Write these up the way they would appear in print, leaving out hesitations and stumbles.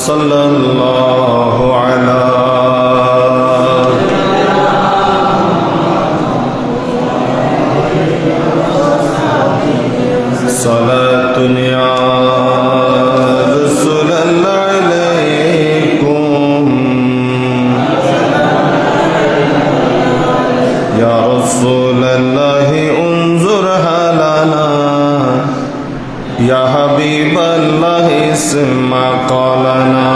صلی اللہ علی صلاۃ یا رسول اللہ علیکم یا رسول اللہ انظر حالنا یا حبیب اللہ اسمع قولنا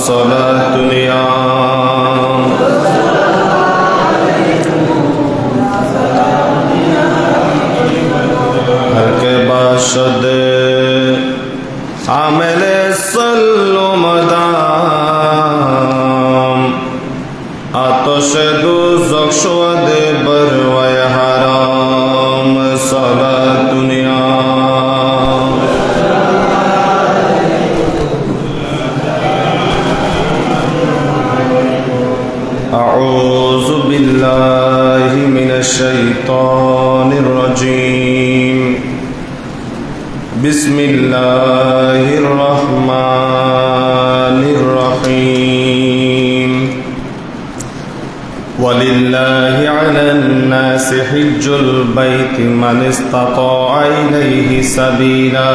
صلاۃ یا باشد عامل صلو مدام آتش دوزخ شود بروی حرام صلاۃ یا اعوذ باللہ من الشیطان الرجیم بسم اللہ الرحمن الرحیم وَلِلَّهِ عَلَى النَّاسِ حِجُّ الْبَيْتِ مَنِ اسْتَطَاعَ إِلَيْهِ سَبِيلًا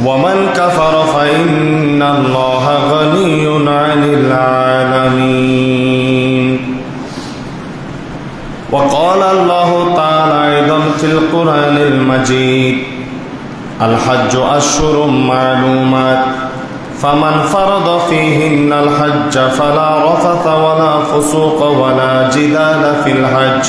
وَمَنْ كَفَرَ فَإِنَّ اللَّهَ غَنِيٌّ عَنِ الْعَالَمِينَ وقال الله تعالى أيضا في القرآن المجيد الحج أشهر معلومات فمن فرض فيهن الحج فلا رفث ولا فسوق ولا جدال في الحج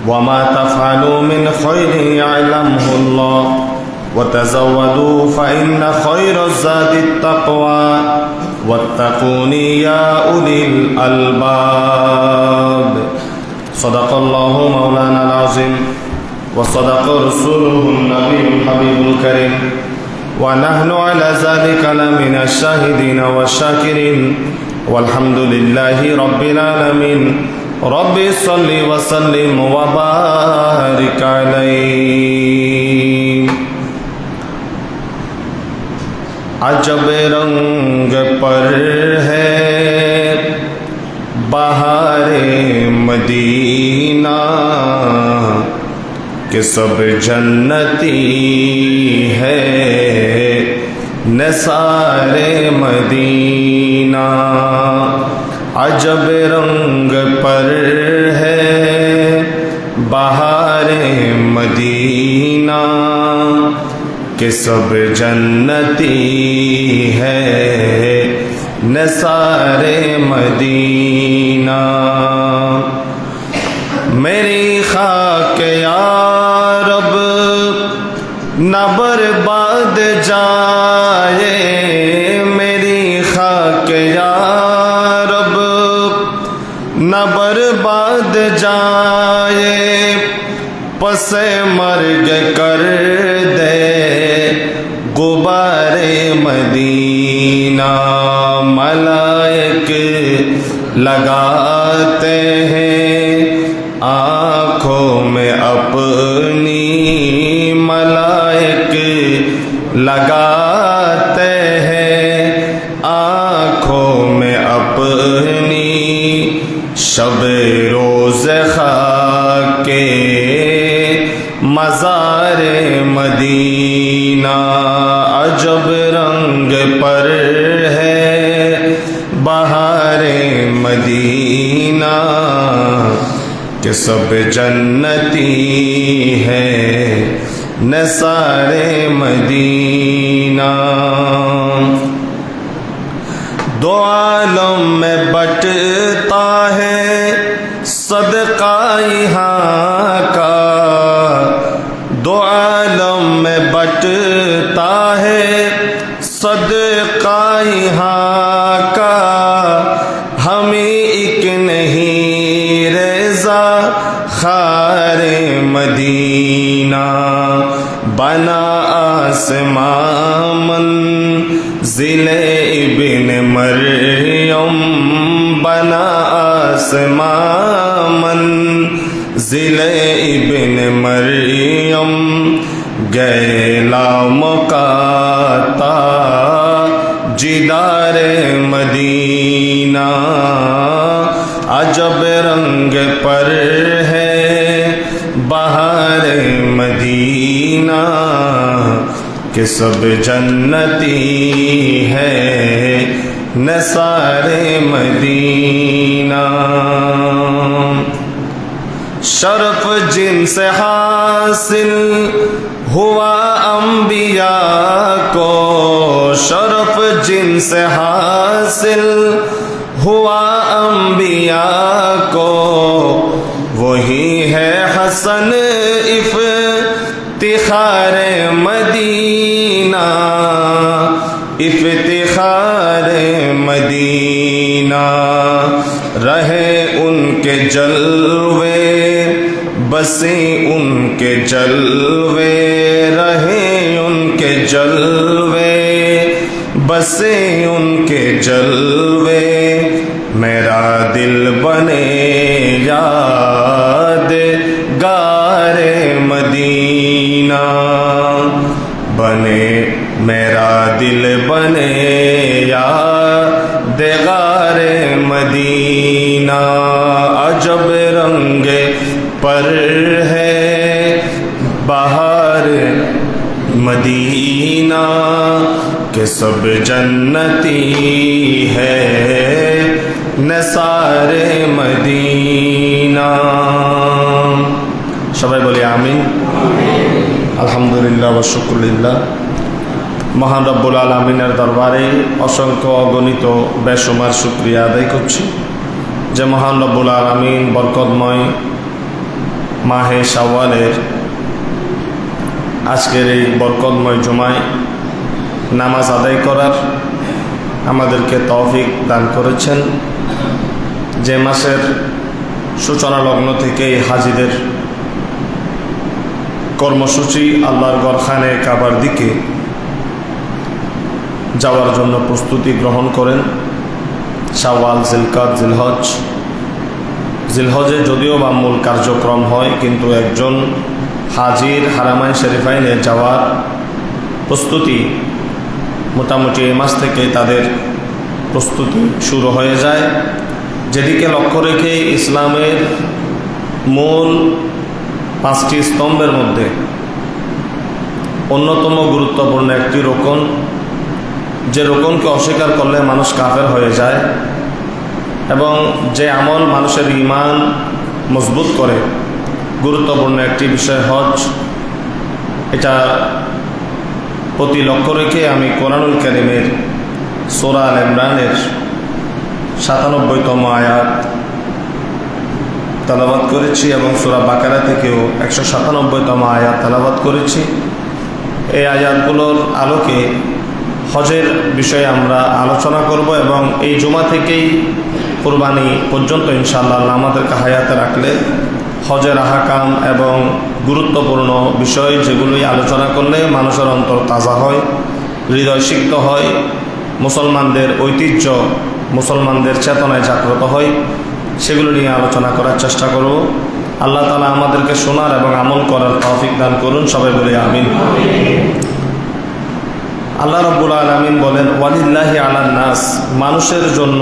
وما تفعلوا من خير يعلمه الله وتزودوا فإن خير الزاد التقوى واتقون يا أولي الألباب صدق الله مولانا العظيم وصدق رسوله النبي الحبيب الكريم ونحن على ذلك لمن الشاهدين والشاكرين والحمد لله رب العالمين رب صل وسلم وبارك عليه عجب رنگ پر ہے بہار مدینہ کہ سب جنتی ہے نثار مدینہ عجب رنگ پر ہے بہار مدینہ کہ سب جنتی ہے نثار مدینہ میری خاک یا رب نہ برباد جائے میری خاک یا رب نہ برباد جائے پس مرگ کر دے غبار مدینہ ملائک لگاتے ہیں آنکھوں میں اپنی ملائک لگاتے ہیں آنکھوں میں اپنی شب روز خاک مزار مدینہ عجب رنگ پر ہے بہار مدینہ کہ سب جنتی ہے نثار مدینہ دو عالم میں بٹتا ہے صدقہ یہاں کا دو عالم میں بٹتا ہے صدقہ یہاں کا ہمیں ایک نہیں رضا خار مدینہ بنا آسمان منزل ابن مریم بنا آسمان منزل ابن مریم گئے لا مقاتا दीदार मदीना अजब रंग पर है बहार मदीना कि सब जन्नती है नसारे मदीना। शरफ जिनसे हासिल हुआ अंबिया को, शरफ जिनसे हासिल हुआ अंबिया को, वही है हसन इफ्तिखार मदीना, इफ्तिखार मदीना। रहे उनके जलवे बसे उनके जलवे, रहे उनके जलवे बसे उनके जलवे, मेरा दिल बने यादगार मदीना, बने मेरा दिल बने यादगार मदीना। अजब रंग पर है बहार मदीना के सब जन्नती है नसारे मदीना। সবাই বলি আমিন। আলহামদুলিল্লাহ ওয়া শুকরুলিল্লাহ। মহান রব্বুল আলামিনের দরবারে অসংখ্য অগণিত বেশুমার শুকরিয়া আদায় করছি যে মহান রব্বুল আলামিন বরকতময় মাহে শাওয়ালের আজকের এই বরকতময় জুমায় নামাজ আদায় করার আমাদেরকে তৌফিক দান করেছেন। যে মাসের সূচনা লগ্ন থেকেই হাজিদের কর্মসূচি আল্লাহর ঘরখানে কাবার দিকে যাওয়ার জন্য প্রস্তুতি গ্রহণ করেন। শাওয়াল, জিলকাদ, জিলহজ। জিলহজে যদিও বা মূল কার্যক্রম হয়, কিন্তু একজন হাজির হারামাইন শরীফাইনে যাওয়ার প্রস্তুতি মোটামুটি এই মাস থেকে তাদের প্রস্তুতি শুরু হয়ে যায়। যেদিকে লক্ষ্য রেখে ইসলামের মূল 5টি স্তম্ভের মধ্যে অন্যতম গুরুত্বপূর্ণ একটি রোকন, যে রোকনকে অস্বীকার করলে মানুষ কাফের হয়ে যায়, এবং যে আমল মানুষের ঈমান মজবুত করে গুরুত্বপূর্ণ একটি বিষয় হজ। এটা প্রতি লক্ষ্য রেখে আমি কোরআনুল কারীমের সূরা আল ইমরানের 97তম আয়াত তেলাওয়াত করেছি এবং সূরা বাকারা থেকেও 197তম আয়াত তেলাওয়াত করেছি। এই আয়াতগুলোর আলোকে হজের বিষয়ে আমরা আলোচনা করব এবং এই জুমা থেকেই কুরবানি পর্যন্ত ইনশাআল্লাহ আমাদেরকে হায়াতে রাখলে হজের আহকাম এবং গুরুত্বপূর্ণ বিষয় যেগুলোই আলোচনা করলে মানুষের অন্তর তাজা হয়, হৃদয় সিক্ত হয়, মুসলমানদের ঐতিহ্য মুসলমানদের চেতনায় জাগ্রত হয়, সেগুলো নিয়ে আলোচনা করার চেষ্টা করব। আল্লাহ তাআলা আমাদেরকে শোনার এবং আমল করার তৌফিক দান করুন। সবাই বলি আমিন। আল্লাহ রাব্বুল আলামিন বলেন, ওয়ালিল্লাহি আলান নাস, মানুষের জন্য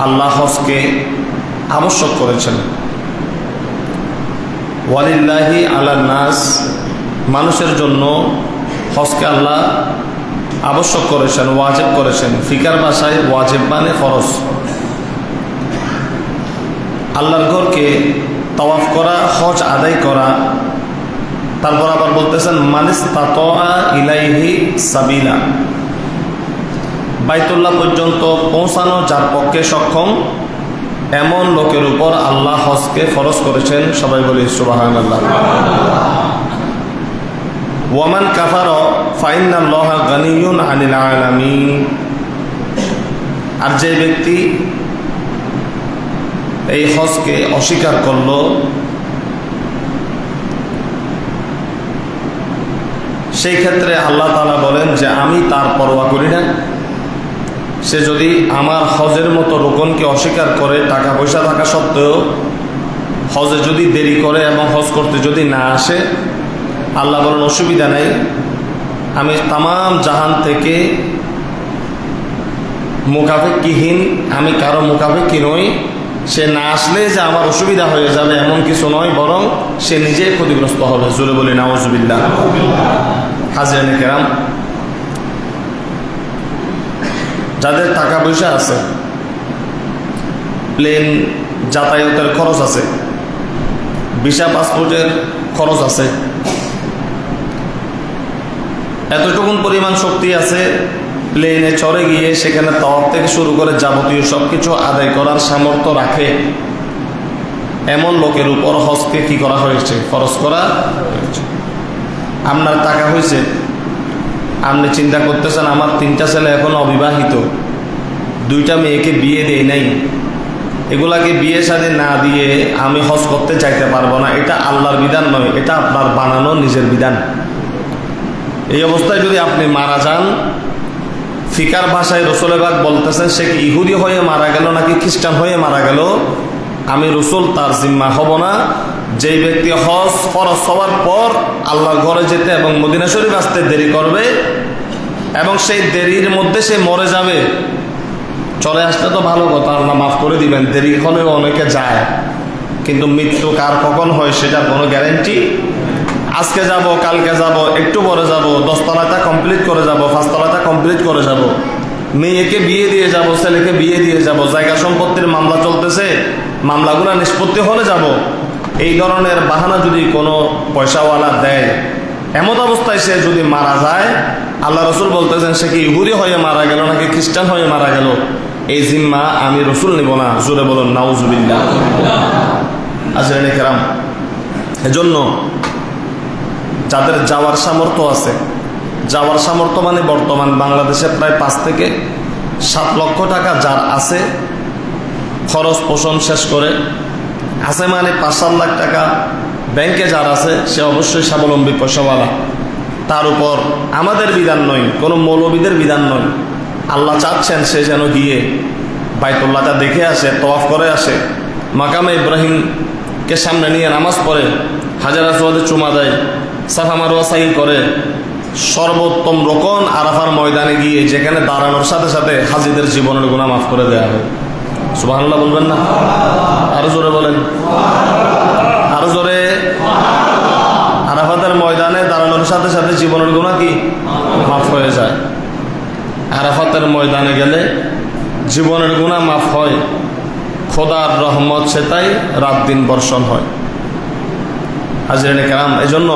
আল্লাহ হজকে আবশ্যক করেছেন। ওয়ালিল্লাহি আলান নাস, মানুষের জন্য হজকে আল্লাহ আবশ্যক করেছেন, ওয়াজিব করেছেন। ফিকার ভাষায় ওয়াজিব মানে ফরজ। আল্লাহর ঘরকে তাওয়াফ করা, হজ আদায় করা। তারপর আবার বলতেছেন মানিস্তাতা ইলাইহি সাবিলা, বাইতুল্লাহ পর্যন্ত পৌঁছানো যার পক্ষে সক্ষম এমন লোকের উপর আল্লাহ হজকে ফরজ করেছেন। সবাই বলি সুবহানাল্লাহ। ওয়ামান কাফারা ফাইন্নাল্লাহা গানিয়্যুন আনিল আলামিন, আর যে ব্যক্তি এই হজকে অস্বীকার করল, সেই ক্ষেত্রে আল্লাহ তাআলা বলেন যে আমি তার পরোয়া করি না। সে যদি আমার হজের মতো রোকনকে অস্বীকার করে, টাকা পয়সা থাকা সত্ত্বেও হজে যদি দেরি করে এবং হজ করতে যদি না আসে, আল্লাহ বলেন অসুবিধা নেই, আমি তামাম জাহান থেকে মুখাফেক্ষিহীন, আমি কারো মুখাফেক্ষি নই। সে না আসলে যে আমার অসুবিধা হয়ে যাবে এমন কিছু নয়, বরং সে নিজেই ক্ষতিগ্রস্ত হবে। জোরে বলি নাউজুবিল্লাহ। হাজিরানে কেরাম, যাদের টাকা পয়সা আছে, প্লেন যাতায়াতের খরচ আছে, ভিসা পাসপোর্টের খরচ আছে, এতটুকুন পরিমাণ শক্তি আছে, প্লেনে চড়ে গিয়ে সেখানে তাওয়াফ থেকে শুরু করে যাবতীয় সবকিছু আদায় করার সামর্থ্য রাখে, এমন লোকের উপর হজকে কি করা হয়েছে? ফরজ করা হয়েছে। আপনার টাকা হয়েছে, আপনি চিন্তা করতেছেন আমার 3টা ছেলে এখন অবিবাহিত, 2টা মেয়েকে বিয়ে দেয় নাই, এগুলাকে বিয়ে শাদী না দিয়ে আমি হজ করতে চাইতে পারবো না। এটা আল্লাহর বিধান নয়, এটা আপনার বানানো নিজের বিধান। এই অবস্থায় যদি আপনি মারা যান, ফিকার ভাষায় রসুল পাক বলতেছেন সে কি ইহুদি হয়ে মারা গেল নাকি খ্রিস্টান হয়ে মারা গেল, আমি রসুল তার জিম্মা হব না। যেই ব্যক্তি হজ ফরজ হওয়ার পর আল্লাহর ঘরে যেতে এবং মদিনা শরীফ আসতে দেরি করবে এবং সেই দেরির মধ্যে সে মরে যাবে, চলে আসলে তো ভালো কথা, আল্লাহ মাফ করে দিবেন, দেরি হলেও অনেকে যায়, কিন্তু মৃত্যু কার কখন হয় সেটার কোনো গ্যারেন্টি। আজকে যাব, কালকে যাব, একটু পরে যাব, 10 তলাটা কমপ্লিট করে যাব, 5 তলাটা কমপ্লিট করে যাব, মেয়েকে বিয়ে দিয়ে যাব, ছেলেকে বিয়ে দিয়ে যাব, জায়গা সম্পত্তির মামলা চলতেছে, মামলাগুলো নিষ্পত্তি হলে যাব, এই ধরনের বাহানা যদি কোনো পয়সাওয়ালা দেয়, এমত অবস্থায় সে যদি মারা যায়, আল্লাহ রসুল বলতেছেন সে কি ইহুদি হয়ে মারা গেল নাকি খ্রিস্টান হয়ে মারা গেল, এই জিম্মা আমি রসুল নিব না। জোরে বলুন নাউজুবিল্লাহ। আজরাইল কেরাম, এজন্য যাদের যাওয়ার সামর্থ্য আছে, যাওয়ার সামর্থ্য মানে বর্তমান বাংলাদেশে প্রায় 5 থেকে 7 লক্ষ টাকা যার আছে, খরচ পোষণ শেষ করে আছে, মানে 5-7 লাখ টাকা ব্যাংকে যার আছে, সে অবশ্যই স্বাবলম্বী পয়সাওয়ালা। তার উপর আমাদের বিধান নয়, কোনো মৌলবীদের বিধান নয়, আল্লাহ চাচ্ছেন সে যেন গিয়ে বাইতুল্লাহটা দেখে আসে, তওয়াফ করে আসে, মাকামে ইব্রাহিমকে সামনে নিয়ে নামাজ পড়ে, হাজার আসওয়াদে চুমা দেয়, সাফা মারওয়া সাই করে, সর্বোত্তম রকম আরাফার ময়দানে গিয়ে যেখানে দাঁড়ানোর সাথে সাথে হাজিদের জীবনের গুনাহ মাফ করে দেয়া হয়। সুবহানাল্লাহ বলবেন না? আরো জোরে বলেন, আরো জোরে। আরাফাতের ময়দানে দাঁড়ানোর সাথে সাথে জীবনের গুনাহ কি মাফ হয়ে যায়। আরাফাতের ময়দানে গেলে জীবনের গুনাহ মাফ হয়, খোদার রহমত সেটাই রাত দিন বর্ষণ হয়। হাজিরানে কেরাম, এই জন্য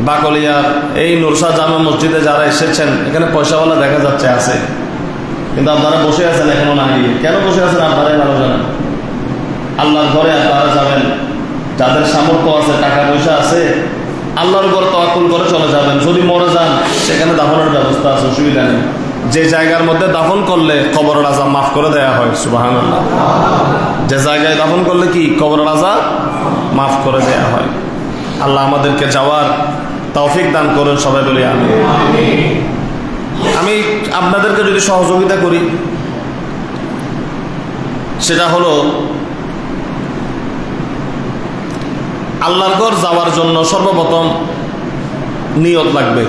বাকলিয়ার এই নুরশাহ জামে মসজিদে যারা এসেছেন, এখানে পয়সাওয়ালা দেখা যাচ্ছে আছে, কিন্তু আপনারা বসে আছেন এখনো না গিয়ে। কেন বসে আছেন আপনারাই ভালো জানেন। আল্লাহর ঘরে আপনারা যাবেন, যাদের সামর্থ্য আছে, টাকা পয়সা আছে, আল্লাহর ঘর তাওয়াক্কুল করে চলে যাবেন। যদি মরে যান সেখানে দাফনের ব্যবস্থা আছে, অসুবিধা নেই। যে জায়গার মধ্যে দাফন করলে কবরের আযাব মাফ করে দেয়া হয়, সুবহানাল্লাহ। যে জায়গায় দাফন করলে কি কবরের আযাব মাফ করে দেয়া হয়। আল্লাহ আমাদেরকে যাওয়ার তৌফিক দান করুন, সবাই বলি আমিন। আমি আপনাদেরকে যদি সহযোগিতা করি, সেটা হলো আল্লাহর ঘর যাওয়ার জন্য সর্বপ্রথম নিয়ত লাগবে।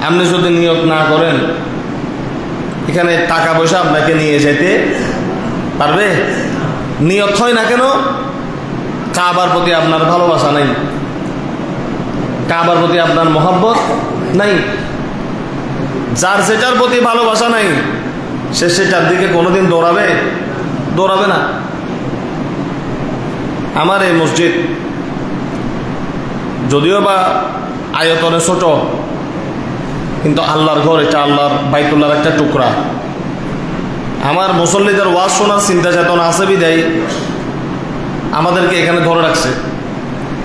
আপনি যদি নিয়ত না করেন, এখানে টাকা পয়সা আপনাকে নিয়ে যেতে পারবে? নিয়ত হয় না কেন? কাবার প্রতি আপনার ভালোবাসা নাই, কাবার প্রতি আপনার মহব্বত নাই। যার সেটার প্রতি ভালোবাসা নাই, সে সেটার দিকে কোনোদিন দৌড়াবে না। আমার এই মসজিদ যদিও বা আয়তনে ছোট, কিন্তু আল্লাহর ঘর, এটা আল্লাহর বাইতুল্লাহর একটা টুকরা। আমার মুসল্লিদের ওয়াজ শোনার চিন্তা চেতনা আছে বিদায় আমাদেরকে এখানে ধরে রাখছে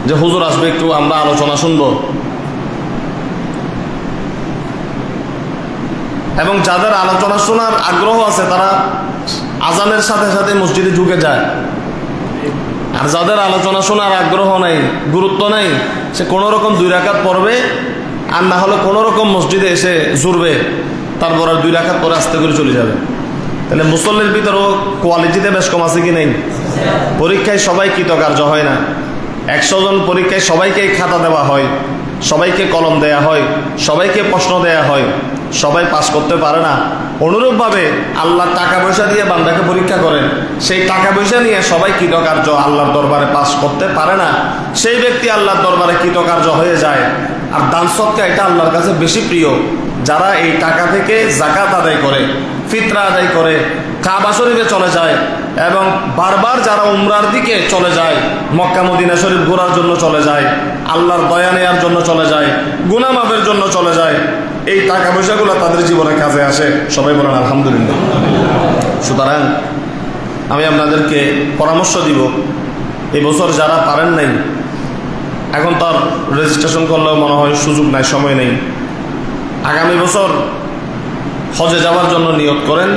যে হুজুর আসবে, একটু আমরা আলোচনা শুনব। এবং যাদের আলোচনা শোনার আগ্রহ আছে, তারা আজানের সাথে সাথে মসজিদে ঢুকে যায়। আর যাদের আলোচনা শোনার আগ্রহ নাই, গুরুত্ব নাই, সে কোনো রকম 2 রাকাত পড়বে, আর না হলে কোনো রকম মসজিদে এসে জুড়বে, তারপর আর 2 রাকাত পরে আস্তে করে চলে যাবে। তাহলে মুসল্লির ভিতরেও কোয়ালিটিতে বেশ কম আছে কি নেই? পরীক্ষায় সবাই কৃতকার্য হয় না। 100 জন পরীক্ষায় সবাইকে খাতা দেওয়া হয়, সবাইকে কলম দেয়া হয়, সবাইকে প্রশ্ন দেয়া হয়, সবাই পাস করতে পারে না। অনুরূপভাবে আল্লাহ টাকা পয়সা দিয়ে বান্দাকে পরীক্ষা করেন, সেই টাকা পয়সা নিয়ে সবাই কৃতকার্য আল্লাহর দরবারে পাস করতে পারে না, সেই ব্যক্তি আল্লাহর দরবারে কৃতকার্য হয়ে যায়। আর দান সদকা এটা আল্লাহর কাছে বেশি প্রিয়। যারা এই টাকা থেকে যাকাত আদায় করে, ফিতরা আদায় করে, কাবা শরীফে চলে যায় এবং বারবার যারা উমরার দিকে চলে যায়, মক্কা মদিনা শরীফ ঘোরার জন্য চলে যায়, আল্লাহর দয়া নেয়ার জন্য চলে যায়, গুনাহ মাফের জন্য চলে যায়, এই টাকা পয়সাগুলো তাদের জীবনে কাজে আসে। সবাই বলেন আলহামদুলিল্লাহ। সুতরাং আমি আপনাদেরকে পরামর্শ দিব, এই বছর যারা পারেন নাই, এখন তার রেজিস্ট্রেশন করলেও মনে হয় সুযোগ নাই, সময় নেই, আগামী বছর হজে যাওয়ার জন্য নিয়ত করেন।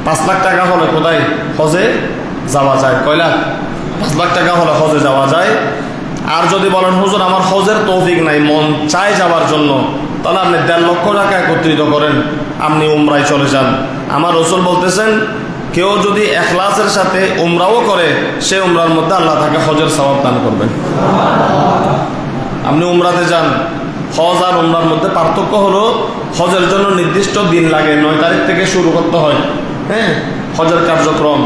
5 লাখ টাকা হলে কোথায় হজে যাওয়া যায়? কয় লাখ? 5 লাখ টাকা হলে হজে যাওয়া যায়। আর যদি বলেন হুজুর আমার হজের তৌফিক নাই, মন চায় যাওয়ার জন্য, তাহলে আপনি 1.5 লক্ষ টাকা একত্রিত করেন, আপনি উমরায় চলে যান। আমার রাসূল বলতেছেন, কেউ যদি ইখলাসের সাথে উমরাও করে, সে উমরার মধ্যে আল্লাহ তাকে হজের সওয়াব দান করবেন। আপনি উমরাতে যান, হজ আর উমরার মধ্যে পার্থক্য হলো হজের জন্য নির্দিষ্ট দিন লাগে, 9 তারিখ থেকে শুরু করতে হয়। হ্যাঁ, হজের কার্যক্রম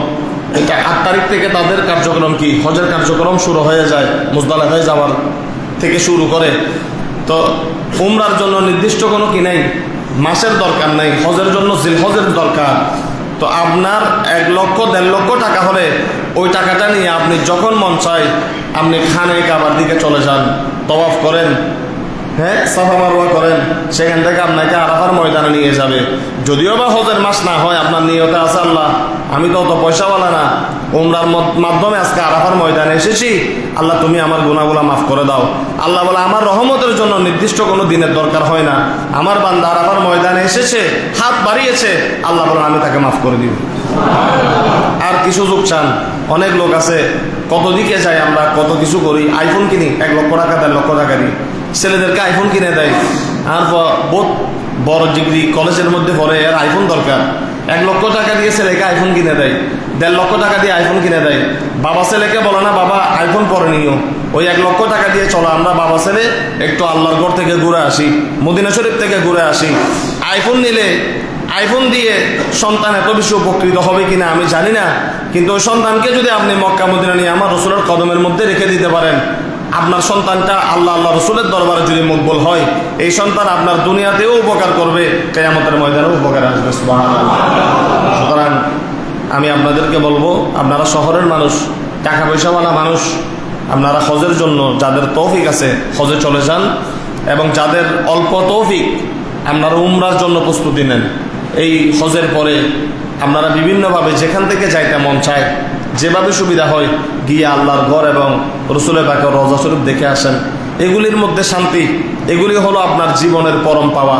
এটা 8 তারিখ থেকে তাদের কার্যক্রম কি হজের কার্যক্রম শুরু হয়ে যায়, মুজদালিফায় যাওয়ার থেকে শুরু করে। তো উমরার জন্য নির্দিষ্ট কোনো কি নাই, মাসের দরকার নাই, হজের জন্য জিলহজের দরকার। তো আপনার 1 লক্ষ 1.5 লক্ষ টাকা হলে ওই টাকাটা নিয়ে আপনি যখন মন চায় আপনি খানে কাবার দিকে চলে যান, তওয়াফ করেন, হ্যাঁ, সাফা মারওয়া করেন, সেখান থেকে আপনাকে আরাফার ময়দানে নিয়ে যাবে। যদিও বা হজের মাস না হয়, আপনার নিয়তে আছে আল্লাহ আমি তো অত পয়সাওয়ালা না, উমরার মাধ্যমে আজকে আরাফার ময়দানে এসেছি, আল্লাহ তুমি আমার গুনাহগুলো মাফ করে দাও। আল্লাহ বলে আমার রহমতের জন্য নির্দিষ্ট কোনো দিনের দরকার হয় না, আমার বান্দা আরাফার ময়দানে এসেছে, হাত বাড়িয়েছে, আল্লাহ বলে আমি তাকে মাফ করে দিব। আর কি সুযোগ চান? অনেক লোক আছে, কত দিকে যাই আমরা, কত কিছু করি, আইফোন কিনি 1 লক্ষ টাকা 1.5 লক্ষ টাকা দিই, ছেলেদেরকে আইফোন কিনে দেয়। আর বহুত বড় ডিগ্রি কলেজের মধ্যে পড়ে, এর আইফোন দরকার, 1 লক্ষ টাকা দিয়ে ছেলেকে আইফোন কিনে দেয়, 1.5 লক্ষ টাকা দিয়ে আইফোন কিনে দেয়। বাবা ছেলেকে বলে না বাবা আইফোন পরে নিও, ওই 1 লক্ষ টাকা দিয়ে চলো আমরা বাবা ছেলে একটু আল্লাহর ঘর থেকে ঘুরে আসি, মদিনা শরীফ থেকে ঘুরে আসি। আইফোন নিলে, আইফোন দিয়ে সন্তান এত বেশি উপকৃত হবে কিনা আমি জানি না, কিন্তু ওই সন্তানকে যদি আপনি মক্কা মদিনা নিয়ে আমার রাসূলের কদমের মধ্যে রেখে দিতে পারেন, আপনার সন্তানটা আল্লাহ রাসূলের দরবারে যদি মকবুল হয়, এই সন্তান আপনার দুনিয়াতেও উপকার করবে, কিয়ামতের ময়দানেও উপকার আসবে। সুবহানাল্লাহ। সুতরাং আমি আপনাদেরকে বলবো, আপনারা শহরের মানুষ, টাকা পয়সাওয়ালা মানুষ, আপনারা হজের জন্য যাদের তৌফিক আছে হজে চলে যান, এবং যাদের অল্প তৌফিক আপনারা উমরার জন্য প্রস্তুতি নেন। এই হজের পরে আপনারা বিভিন্নভাবে যেখান থেকে যাইতে মন চায়, যেভাবে সুবিধা হয় গিয়ে আল্লাহর ঘর এবং রাসূলের পাকের রওজা শরীফ দেখে আসেন। এগুলির মধ্যে শান্তি, এগুলি হলো আপনার জীবনের পরম পাওয়া।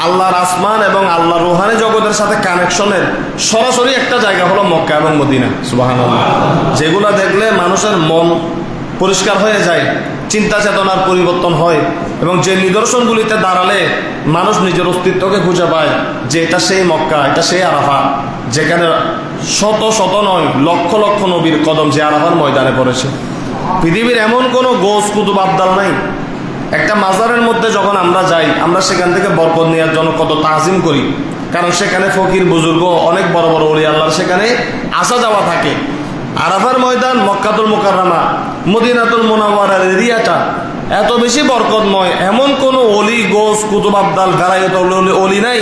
আল্লাহর আসমান এবং আল্লাহর রুহানি জগতের সাথে কানেকশনের সরাসরি একটা জায়গা হলো মক্কা এবং মদিনা। সুবহানাল্লাহ। যেগুলো দেখলে মানুষের মন পরিষ্কার হয়ে যায়, চিন্তা চেতনার পরিবর্তন হয়, এবং যে নিদর্শনগুলিতে দাঁড়ালে মানুষ নিজের অস্তিত্বকে খুঁজে পায় যে এটা সেই মক্কা, এটা সেই আরাফা, যেখানে শত শত নয় লক্ষ লক্ষ নবীর কদম যে আরাফার ময়দানে পড়েছে। পৃথিবীর এমন কোনো গোস কুতুব আবদাল নাই। একটা মাজারের মধ্যে যখন আমরা যাই, আমরা সেখান থেকে বরকত নেওয়ার জন্য কত তাজিম করি, কারণ সেখানে ফকির বুজুর্গ অনেক বড় বড় ওলি আল্লাহর সেখানে আসা যাওয়া থাকে। আরাফার ময়দান, মক্কাতুল মুকাররমা, মদিনাতুল মুনাওয়ারার এরিয়াটা এত বেশি বরকতময়, এমন কোনো অলি গোস কুতুব আবদাল গারায়ত অলি নাই।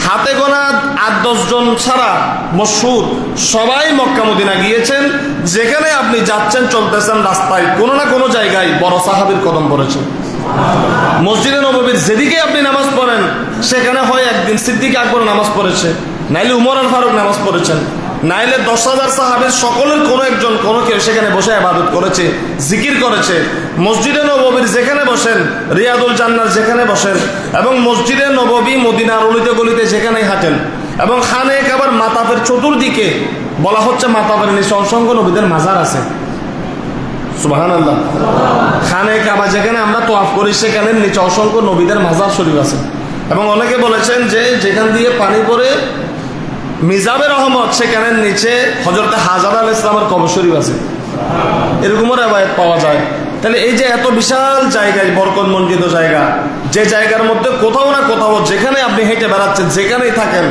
হাতে গোনা 8-10 জন ছাড়া মশহুর সবাই মক্কা মদিনা গিয়েছেন। যেখানে আপনি যাচ্ছেন, চলতেছেন, রাস্তায় কোনো না কোনো জায়গায় বড় সাহাবীর কদম পড়েছে। মসজিদে নববীর যেদিকে আপনি নামাজ পড়েন, সেখানে হয় একদিন সিদ্দিক আকবর নামাজ পড়েছে, নাইলে উমর আল ফারুক নামাজ পড়েছেন, নাইলে 10,000 সাহাবীর সকলের কোনো একজন কোনো কেউ সেখানে বসে ইবাদত করেছে, জিকির করেছে। মসজিদে নববীর যেখানে বসেন, রিয়াদুল জান্নার যেখানে বসেন, এবং মসজিদে নববী মদিনার অলিতে গলিতে যেখানেই হাঁটেন, এবং খানে কাবার মাতাফের চতুর্দিকে বলা হচ্ছে মাতাফের নিচে অসংখ্য নবীদের মাজার আছে। সুবহানাল্লাহ। খানে কাবা যেখানে আমরা তোয়াফ করি, সেখানে নিচে অসংখ্য নবীদের মাজার শরীফ আছে। এবং অনেকে বলেছেন যে যেখান দিয়ে পানি পড়ে মিজাবে রহমত, সেখানে নিচে হযরতে হাজার আলাইহিস সালামের কবর শরীফ আছে। এরকমও রিওয়ায়াত পাওয়া যায়। তাহলে এই যে এত বিশাল জায়গায় বরকত মণ্ডিত জায়গা, যে জায়গার মধ্যে কোথাও না কোথাও যেখানে আপনি হেঁটে বেড়াচ্ছেন, যেখানেই থাকেন,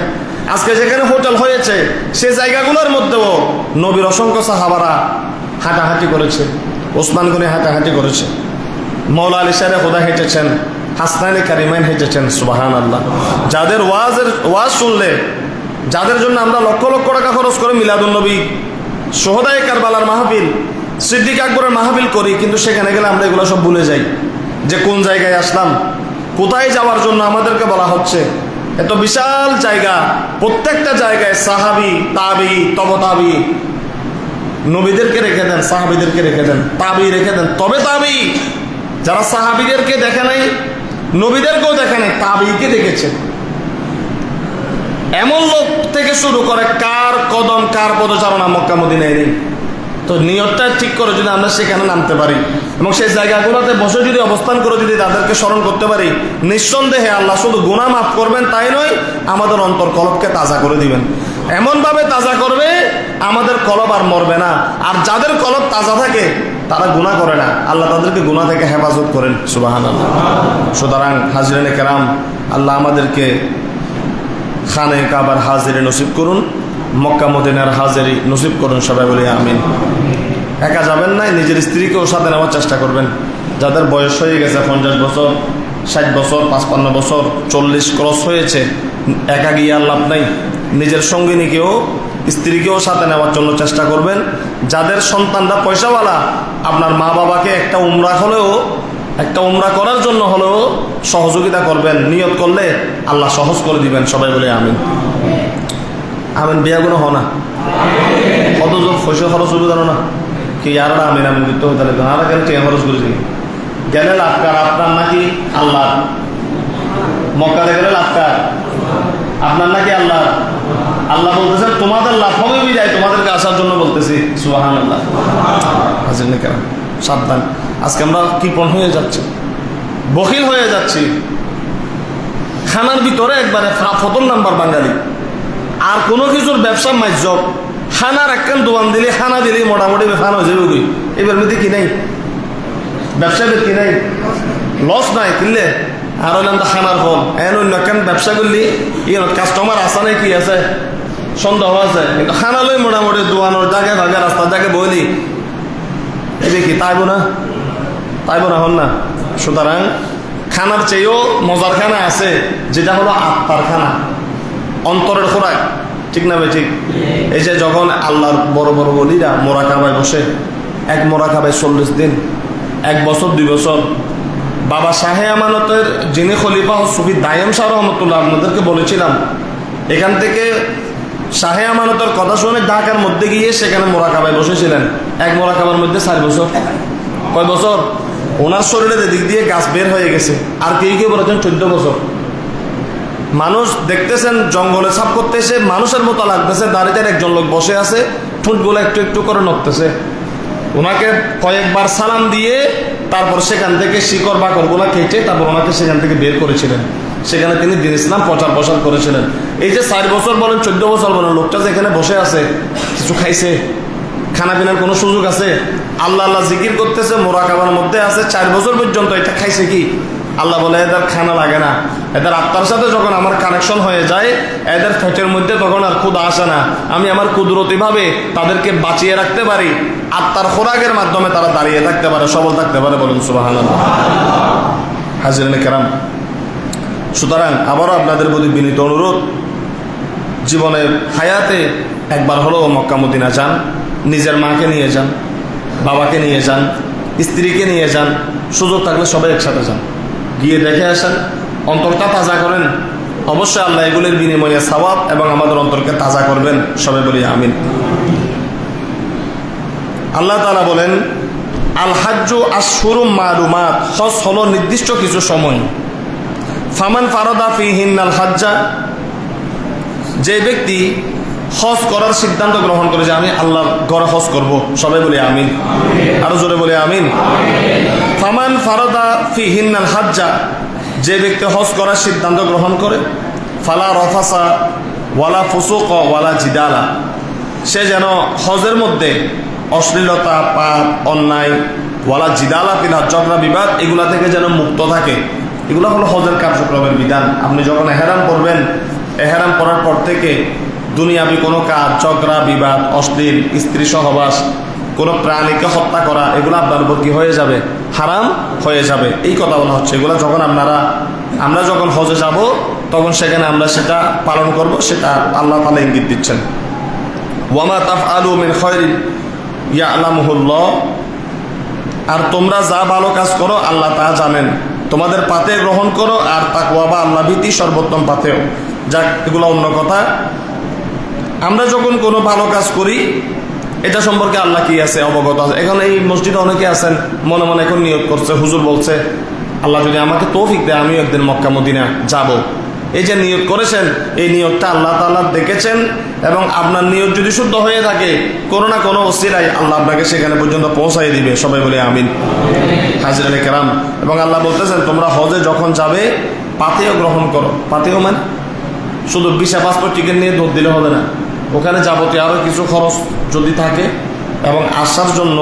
আজকে যেখানে হোটেল হয়েছে সে জায়গাগুলোর মধ্যেও নবীর অসংখ্য সাহাবারা হাঁটাহাঁটি করেছে, ওসমান গনি হাঁটাহাঁটি করেছে, মৌলা আলী শাহ খোদা হেঁটেছেন, হাসনাইনে কারিমাইন হেঁটেছেন। সুবহানাল্লাহ। যাদের ওয়াজ শুনলে, যাদের জন্য আমরা লক্ষ লক্ষ টাকা খরচ করে মিলাদুন্নবী, সোহদায়ে কারবালার মাহফিল, সিদ্দিক আকবরের মাহফিল করি, কিন্তু সেখানে গেলে আমরা এগুলো সব ভুলে যাই যে কোন জায়গায় আসলাম, কোথায় যাওয়ার জন্য আমাদেরকে বলা হচ্ছে। এত বিশাল জায়গা, প্রত্যেকটা জায়গায় সাহাবি, তাবি, তবতাবি, নবীদেরকে রেখে দেন, সাহাবিদেরকে রেখে দেন, তাবি রেখে দেন, তবে তাবি। যারা সাহাবিদেরকে দেখে নাই, নবীদেরকেও দেখে নাই, তাবিকে দেখেছে। এমন লোক থেকে শুরু করে কার কদম, কার পদচারণা মক্কা মদিনায় নেই। তো নিয়তটা ঠিক করে যদি আমরা সেখানে নামতে পারি এবং সেই জায়গাগুলোতে বসে যদি অবস্থান করে যদি তাদেরকে স্মরণ করতে পারি, নিঃসন্দেহে আল্লাহ শুধু গুনাহ মাফ করবেন তাই নয়, আমাদের অন্তর কলবকে তাজা করে দিবেন। এমনভাবে তাজা করবে আমাদের কলব আর মরবে না। আর যাদের কলব তাজা থাকে তারা গুনাহ করে না, আল্লাহ তাদেরকে গুনাহ থেকে হেফাজত করেন। সুবহানাল্লাহ। সুতরাং হাজরিনে কেরাম, আল্লাহ আমাদেরকে খানে কাবার হাজিরি নসিব করুন, মক্কা মদিনার হাজিরি নসিব করুন। সবাই বলি আমিন। একা যাবেন না, নিজের স্ত্রীকেও সাথে নেওয়ার চেষ্টা করবেন। যাদের বয়স হয়ে গেছে 50 বছর, 60 বছর, 55 বছর, 40 ক্রস হয়েছে, একা গিয়ে আর লাভ নাই। নিজের সঙ্গিনীকেও, স্ত্রীকেও সাথে নেওয়ার জন্য চেষ্টা করবেন। যাদের সন্তানরা পয়সাওয়ালা, আপনার মা বাবাকে একটা উমরা করার জন্য হলেও সহযোগিতা করবেন। নিয়ত করলে আল্লাহ সহজ করে দিবেন। সবাই বলে আমিন। আমিন। বিয়াগুলো হ না, কত যোগ পয়সা খরচ হবে জানো না কি? আর আমিন আমিন করতে হতে লাগবে। আর কেন টিয়া খরচ করেছি গেলে লাভকার আপনার নাকি আল্লাহ? মক্কাতে গেলে লাভকার আপনার নাকি আল্লাহ? আল্লাহ বলতেছেন তোমাদের লাভ হবে বিদায় তোমাদেরকে আসার জন্য বলতেছি। সুবহানাল্লাহ। হাজির কেন সাবধান। আজকে আমরা কৃপণ হয়ে যাচ্ছি, বখিল হয়ে যাচ্ছি। খানার ভিতরে একবারে প্রথম নাম্বার বাঙালি, আর কোনো কিছুর ব্যবসা মাইজ খানার একখান দোকান দিলে, খানা দিলে মোটামুটি খানা হয়ে যাবে। এবার মধ্যে কি নাই ব্যবসা, কি নাই লস নাই কিনলে। আর হইলাম তো খানার ফল এন অন্য একখান ব্যবসা করলি কাস্টমার আসা নাই, কি আছে সন্দেহ আছে, কিন্তু খানা লই মোটামুটি দোকানোর জায়গায় ভাগে রাস্তার জায়গায় বইলি এবার কি তাইব না হন না। সুতরাং খানার চেয়েও মজার খানা আছে, যেটা হলো আত্মার খানা, অন্তরের খোরাক। ঠিক না ভাই? ঠিক। এই যে যখন আল্লাহর বড় বড় বলিরা মোরাকাবায় বসে, এক মোরাকাবায় 40 দিন, 1 বছর 2 বছর। বাবা শাহে আমানতের যিনি খলিফা সুফি দায়েম শাহ রহমতুল্লাহ, আপনাদেরকে বলেছিলাম, এখান থেকে শাহে আমানতের কথা শুনে ঢাকার মধ্যে গিয়ে সেখানে মোরাকাবায় বসেছিলেন। এক মোরাকাবার মধ্যে 4 বছর। কয় বছর? ওনার শরীরে দিক দিয়ে গাছ বের হয়ে গেছে। আর কেউ বলেছেন 14 বছর। মানুষ দেখতেছেন জঙ্গলে সাফ করতে এসে মানুষের মতো লাগতেছে, দাঁড়িয়ে একজন লোক বসে আছে, ঠোঁটগুলো একটু একটু করে নড়তেছে। ওনাকে কয়েকবার সালাম দিয়ে তারপর সেখান থেকে শিকড় বাকড়গুলো কেটে তারপর ওনাকে সেখান থেকে বের করেছিলেন। সেখানে তিনি দিন ইসলাম প্রচার করেছিলেন। এই যে 4 বছর বলেন, 14 বছর বলেন, লোকটা যেখানে বসে আছে, কিছু খাইছে, খানা পিনার কোনো সুযোগ আছে? আল্লাহ আল্লাহ জিকির করতেছে, মোরাকাবার মধ্যে আছে 4 বছর পর্যন্ত। এটা খাইছে কি? আল্লাহ বলে এদের খানা লাগে না, এদের আত্মার সাথে যখন আমার কানেকশন হয়ে যায়, এদের পেটের মধ্যে তখন আর ক্ষুধা আসে না। আমি আমার কুদরতিভাবে তাদেরকে বাঁচিয়ে রাখতে পারি, আত্মার খোরাকের মাধ্যমে তারা দাঁড়িয়ে থাকতে পারে, সবল থাকতে পারে। বলুন সুবহানাল্লাহ। হাজিরিনে কেরাম, সুতরাং আবারও আপনাদের প্রতি বিনীত অনুরোধ, জীবনের হায়াতে একবার হলেও মক্কা মদিনা যান। নিজের মাকে নিয়ে যান, বাবাকে নিয়ে যান, স্ত্রীকে নিয়ে যান, সুযোগ থাকলে সবাই একসাথে যান, গিয়ে দেখে আসেন, অন্তরটা তাজা করেন। অবশ্যই আল্লাহ এগুলির বিনিময়ে সওয়াব এবং আমাদের অন্তরকে তাজা করবেন। সবাই বলি আমিন। আল্লাহ তাআলা বলেন, আল হাজ্জু আশহুরুম মালুমাত, হজ হলো নির্দিষ্ট কিছু সময়। ফামান ফারাদা ফিহিন্নাল হাজ্জা, যে ব্যক্তি হজ করার সিদ্ধান্ত গ্রহণ করে যে আমি আল্লাহর ঘরে হজ করব, সবাই বলি আমিন। আরো জোরে বলি আমিন। ফামান ফারাদা ফিহিন্নাল হাজ্জা, যে ব্যক্তি হজ করার সিদ্ধান্ত গ্রহণ করে, ফালা রফাসা ওয়ালা ফুসুক ওয়ালা জিদালা, সে যেন হজের মধ্যে অশ্লীলতা, পাপ, অন্যায় ওয়ালা জিদালা ফিল হজ, ঝগড়া বিবাদ এগুলা থেকে যেন মুক্ত থাকে। এগুলো হলো হজের কার্যক্রমের বিধান। আপনি যখন এহরাম করবেন, এহরাম করার পর থেকে দুনিয়াবি কোনো কাজ, ঝগড়া বিবাদ, অশ্লীল স্ত্রী সহবাস, কোনো প্রাণীকে হত্যা করা, এগুলো আপনার উপর কি হয়ে যাবে? হারাম হয়ে যাবে। এই কথা বলা হচ্ছে। এগুলো যখন আমরা যখন হজে যাব তখন সেখানে আমরা সেটা পালন করব, সেটা আল্লাহ তাআলা ইঙ্গিত দিচ্ছেন। ওয়ামা তাফআলু মিন খায়রিন ইয়ালামুহুল্লাহ, আর তোমরা যা ভালো কাজ করো আল্লাহ তা জানেন। তোমাদের পাতে গ্রহণ করো, আর তাকওয়া বা আল্লাহ ভীতি সর্বোত্তম পাতেও। যাক, এগুলো অন্য কথা। আমরা যখন কোনো ভালো কাজ করি এটা সম্পর্কে আল্লাহ কি আছে? অবগত আছে। এখন এই মসজিদে অনেকে আছেন মনে মনে এখন নিয়ত করছে, হুজুর বলছে আল্লাহ যদি আমাকে তৌফিক দেয় আমিও একদিন মক্কা মদিনা যাব। এই যে নিয়ত করেছেন, এই নিয়তটা আল্লাহ তাআলা দেখেছেন, এবং আপনার নিয়ত যদি শুদ্ধ হয়ে থাকে কোনো না কোনো ওসিলায় আল্লাহ আপনাকে সেখানে পর্যন্ত পৌঁছাই দিবে। সবাই বলে আমিন। হাজিরানে কেরাম, এবং আল্লাহ বলতেছেন তোমরা হজে যখন যাবে পাতেও গ্রহণ করো। পাতেও মানে শুধু ভিসা পাসপোর্ট টিকিট নিয়ে দৌড় দিলে হবে না, ওখানে যাবতীয় আরও কিছু খরচ যদি থাকে, এবং আসার জন্য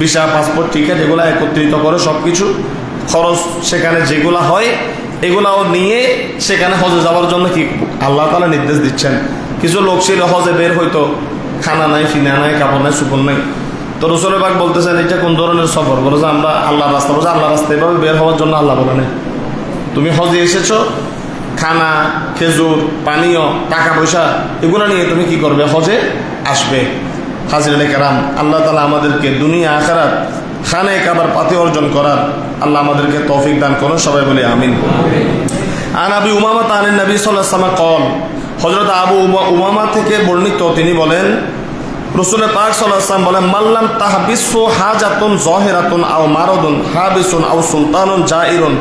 ভিসা পাসপোর্ট টিকিট এগুলো একত্রিত করে সব কিছু খরচ সেখানে যেগুলো হয় এগুলাও নিয়ে সেখানে হজে যাওয়ার জন্য কি আল্লাহ তাআলা নির্দেশ দিচ্ছেন। কিছু লোক ছিল হজে বের হইতো, খানা নাই, ফিনা নাই, কাপড় নাই, সুপর নাই। তো রাসূল পাক বলতেছেন এটা কোন ধরনের সফর? বলে যে আমরা আল্লাহর রাস্তা, বলছে আল্লাহর রাস্তায় এভাবে বের হওয়ার জন্য আল্লাহ বলে নেই। তুমি হজে এসেছো, খানা, খেজুর, পানীয়, টাকা পয়সা এগুলো নিয়ে তুমি কি করবে? হজে আসবে। হাজিরানে কেরাম, আল্লাহ তাআলা আমাদেরকে দুনিয়া আখিরাত খানে কাবার পাতে অর্জন করার আল্লাহ আমাদেরকে তৌফিক দান করুন। সবাই বলি আমিন। আন আবি উমামা আনিন নবী সাল্লাল্লাহু আলাইহি ওয়াসাল্লাম قال, হযরত আবু উমামা থেকে বর্ণিত, তিনি বলেন রাসূল পাক সাল্লাল্লাহু আলাইহি ওয়াসাল্লাম বলেন মাল্লাম তাহবিসু হাজাতুন যাহিরাতুন আও মারাদুন হাবিসুন আও সুলতানুন জাইরুন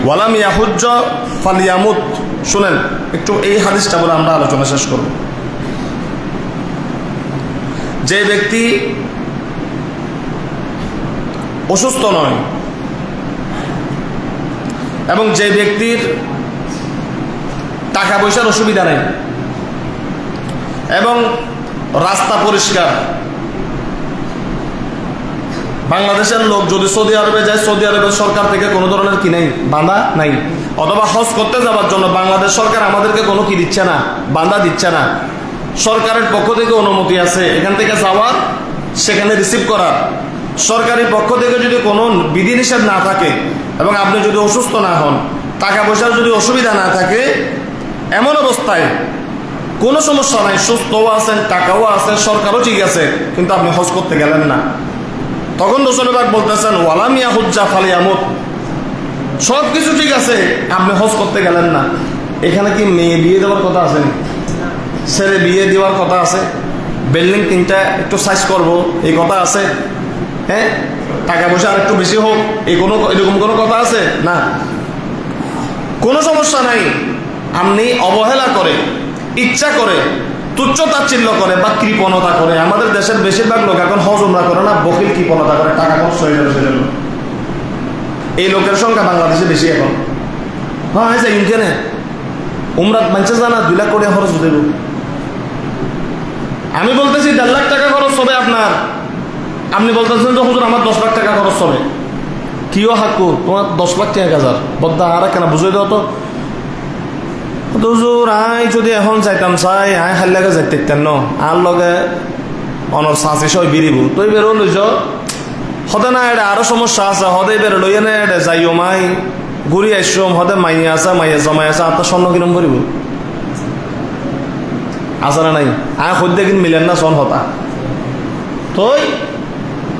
ওয়ালাম ইয়াহুজ্জ ফালিয়ামুত। শুনেন একটু, এই হাদিসটা বলে আমরা আলোচনা শেষ করব। যে ব্যক্তি অসুস্থ নয় এবং যে ব্যক্তির টাকা পয়সার অসুবিধা নেই এবং রাস্তা পরিষ্কার, বাংলাদেশের লোক যদি সৌদি আরবে যায়, সৌদি আরবের সরকার থেকে কোনো ধরনের কি নেই, বাধা নাই, অথবা হজ করতে যাওয়ার জন্য বাংলাদেশ সরকার আমাদেরকে কোনো কি দিচ্ছে না, বাধা দিচ্ছে না। সরকারের পক্ষ থেকে অনুমতি আছে এখান থেকে যাওয়ার, সেখানে রিসিভ করার। সরকারি পক্ষ থেকে যদি কোনো বিধিনিষেধ না থাকে এবং আপনি যদি অসুস্থ না হন, টাকা পয়সার যদি অসুবিধা না থাকে, এমন অবস্থায় কোনো সমস্যা নাই, সুস্থও আছেন, টাকাও আছে, সরকারও ঠিক আছে, কিন্তু আপনি হজ করতে গেলেন না, তখন রাসূল পাক বলতেছেন ওয়ালাম ইয়াহুজ্জা ফালিয়ামুত। সব কিছু ঠিক আছে, আপনি হজ করতে গেলেন না। এখানে কি মেয়ে বিয়ে দেওয়ার কথা আছে? ছেলে বিয়ে দেওয়ার কথা আছে? বিল্ডিং 3টা একটু সাইজ করবো এই কথা আছে? হ্যাঁ, টাকা পয়সা আর একটু বেশি হোক এরকম কোনো কথা আছে? না, কোনো সমস্যা নাই। আপনি অবহেলা করে, ইচ্ছা করে, তুচ্ছ তাচ্ছিল্য করে বা কৃপণতা করে, আমাদের দেশের বেশিরভাগ লোক এখন হজ উমরা করে না, বকিল কৃপণতা করে, টাকা খরচ হয়ে যাবে সেজন্য। এই লোকের সংখ্যা বাংলাদেশে বেশি এখন। হ্যাঁ, যাই কেন উমরা মানছে জানা 2 লাখ কোটি খরচ দেব। আমি বলতেছি 1.5 লাখ টাকা খরচ হবে আপনার, আপনি বলতেছেন যে হুজুর আমার 10 লাখ টাকা খরচ হবে। কিও হাকু তোমার 10 লাখ টাকা হাজার বদ্দা আর কেন বুঝাই দাও তো। হুজুর আই যদি এখন যাইতাম চাই, আই খালি লাগে যাইতে ন আর লগে অনর চাষি সই বিরিব তুই বেরো লইছ হতে না, এটা আরো সমস্যা আছে। হদে বেরো লইয়ে না, এটা যাইও মাই ঘুরি আইসম, হদে মাইয়া আছে, মাইয়া জমাই আছে, আর তো স্বর্ণ কিরম করিব আছে না নাই? আয় সদ্যে কিন মিলেন না সন হতা তুই